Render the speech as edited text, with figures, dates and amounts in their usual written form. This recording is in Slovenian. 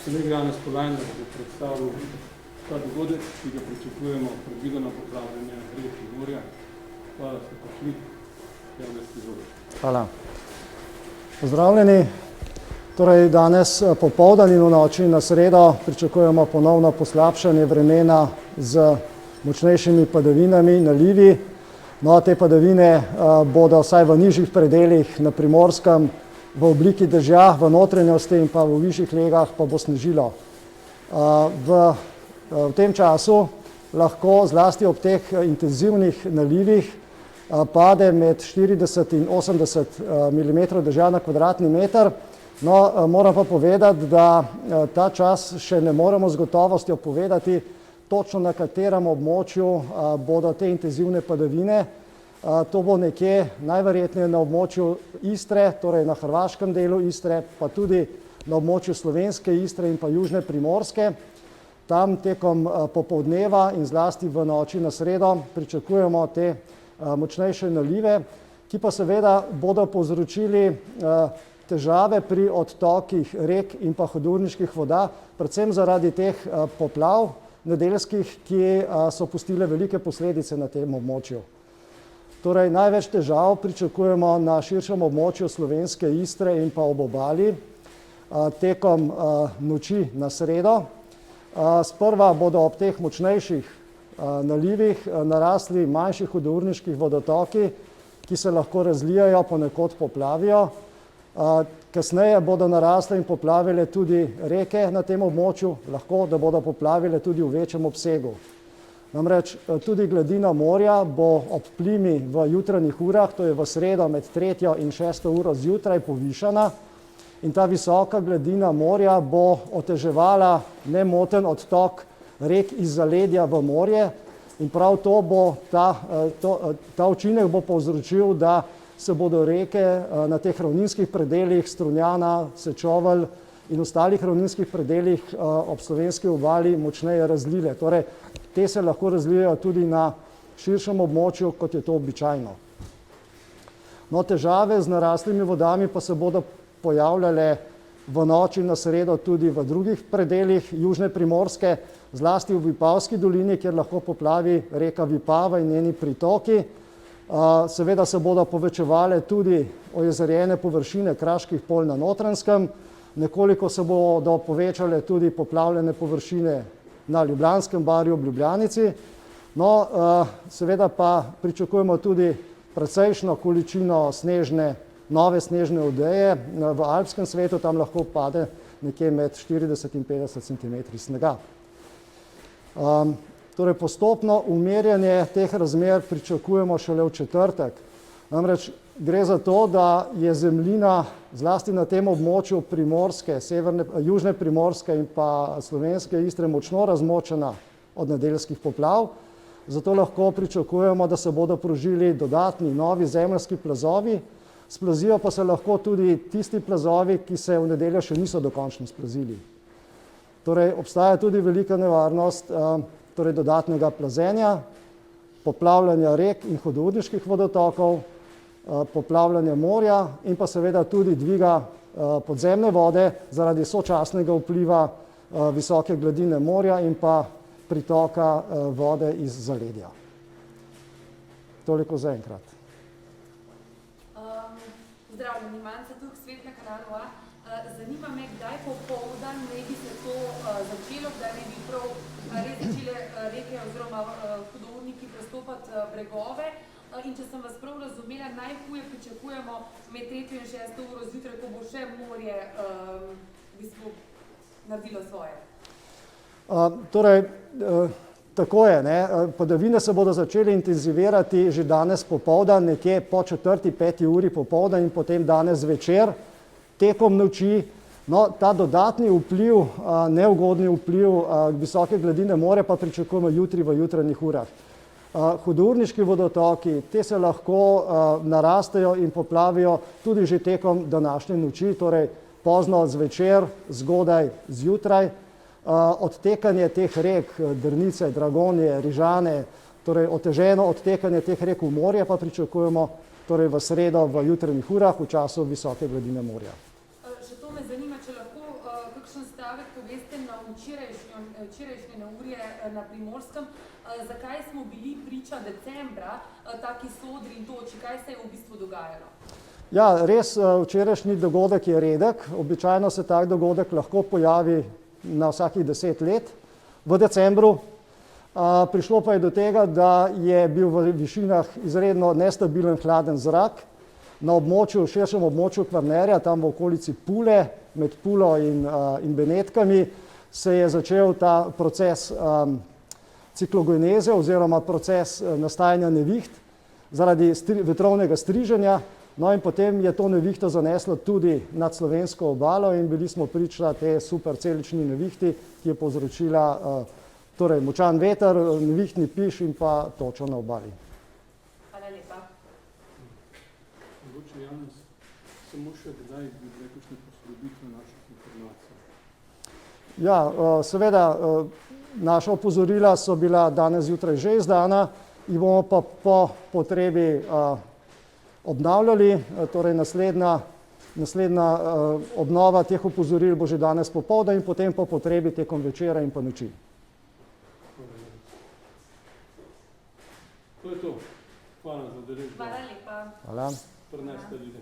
Kolega Janez Polajnar bo predstavil ta dogodek, ki ga pričakujemo predvideno poplavljanje rek in morja. Hvala, ste prišli. Janez, izvolite. Hvala. Pozdravljeni. Torej, danes popoldan in v noči na sredo pričakujemo ponovno poslabšanje vremena z močnejšimi padavinami, nalivi. No, te padavine bodo vsaj v nižjih predelih na Primorskem v obliki dežja, v notranjosti in pa v višjih legah pa bo snežilo. V tem času lahko zlasti ob teh intenzivnih nalivih pade med 40 in 80 mm dežja na kvadratni meter. No, moram pa povedati, da ta čas še ne moremo z gotovostjo povedati točno na katerem območju bodo te intenzivne padavine. To bo nekje najverjetneje na območju Istre, torej na hrvaškem delu Istre, pa tudi na območju slovenske Istre in pa južne Primorske. Tam tekom popoldneva in zlasti v noči na sredo pričakujemo te močnejše nalive, ki pa seveda bodo povzročili težave pri odtokih rek in pa hudourniških voda, predvsem zaradi teh poplav nedeljskih, ki so pustile velike posledice na tem območju. Torej, največ težav pričakujemo na širšem območju slovenske Istre in pa ob obali tekom noči na sredo. Sprva bodo ob teh močnejših nalivih narasli manjši hudourniški vodotoki, ki se lahko razlijajo, ponekod poplavijo. Kasneje bodo narasle in poplavile tudi reke na tem območju, lahko da bodo poplavile tudi v večjem obsegu. Namreč tudi gladina morja bo ob plimi v jutranjih urah, to je v sredo med 3. in 6. uro zjutraj povišana in ta visoka gladina morja bo oteževala nemoten odtok rek iz zaledja v morje in prav to bo ta učinek bo povzročil, da se bodo reke na teh ravninskih predelih Strunjana, Sečovelj in ostalih ravninskih predelih ob slovenski obali močneje razlile. Torej, te se lahko razlijajo tudi na širšem območju, kot je to običajno. No, težave z naraslimi vodami pa se bodo pojavljale v noči na sredo tudi v drugih predelih južne Primorske, zlasti v Vipavski dolini, kjer lahko poplavi reka Vipava in njeni pritoki. Seveda se bodo povečevale tudi ojezerjene površine kraških polj na Notranjskem, nekoliko se bodo povečale tudi poplavljene površine na Ljubljanskem barju v Ljubljanici. No, seveda pa pričakujemo tudi precejšno količino nove snežne odeje v alpskem svetu, tam lahko pade nekje med 40 in 50 cm snega. Torej, postopno umirjanje teh razmer pričakujemo šele v četrtek. Namreč gre za to, da je zemljina zlasti na tem območju Primorske, južne Primorske in pa slovenske Istre močno razmočena od nedeljskih poplav. Zato lahko pričakujemo, da se bodo prožili dodatni novi zemeljski plazovi. Splazijo pa se lahko tudi tisti plazovi, ki se v nedeljo še niso dokončno splazili. Torej, obstaja tudi velika nevarnost dodatnega plazenja, poplavljanja rek in hudourniških vodotokov, poplavljanja morja in pa seveda tudi dviga podzemne vode zaradi sočasnega vpliva visoke gladine morja in pa pritoka vode iz zaledja. Toliko zaenkrat. Pozdravljeni, Manca, tukaj Svet na kanalu A. Zanima me, kdaj popoldan naj bi se to začelo, kdaj naj bi prav res začele reke oziroma hudourniki prestopati bregove. In če sem vas prav razumela, najhuje pričakujemo med 3. in 6. uro zjutraj, ko bo še morje v bistvu naredilo svoje. Torej, tako je, ne. Padavine se bodo začele intenzivirati že danes popoldan, nekje po 4. 5. uri popoldan in potem danes zvečer, tekom noči. No, ta dodatni vpliv, neugodni vpliv visoke gladine morja pa pričakujemo jutri v jutranjih urah. Hudourniški vodotoki, te se lahko narastejo in poplavijo tudi že tekom današnje noči, torej pozno zvečer, zgodaj zjutraj. Odtekanje teh rek, Drnice, Dragonje, Rižane, torej oteženo odtekanje teh rek v morje pa pričakujemo torej v sredo v jutranjih urah v času visoke gladine morja. Še to me zanima, če lahko kakšen stav stavek poveste na včerajšnje neurje na Primorskem. Zakaj smo bili priča decembra taki sodri in toči? Kaj se je v bistvu dogajalo? Ja, res včerajšnji dogodek je redek. Običajno se tak dogodek lahko pojavi na vsakih 10 let v decembru. Prišlo pa je do tega, da je bil v višinah izredno nestabilen hladen zrak. Na območju, širšem območju Kvarnerja, tam v okolici Pule, med Pulo in Benetkami, se je začel ta proces ciklogeneze oziroma proces nastajanja neviht zaradi vetrovnega striženja. No in potem je to nevihto zaneslo tudi nad slovensko obalo in bili smo priča te supercelični nevihti, ki je povzročila torej močan veter, nevihtni piš in pa točo na obali. Hvala lepa. Mogoče Janez, samo še kdaj bi bile kakšne posodobitve naših informacij? Ja, seveda, naša opozorila so bila danes zjutraj že izdana, jih bomo pa po potrebi obnavljali, torej naslednja obnova teh opozoril bo že danes popoldan in potem po potrebi tekom večera in pa noči. To je to. Hvala za udeležbo. Hvala lepa. Hvala. Preneste ljudi.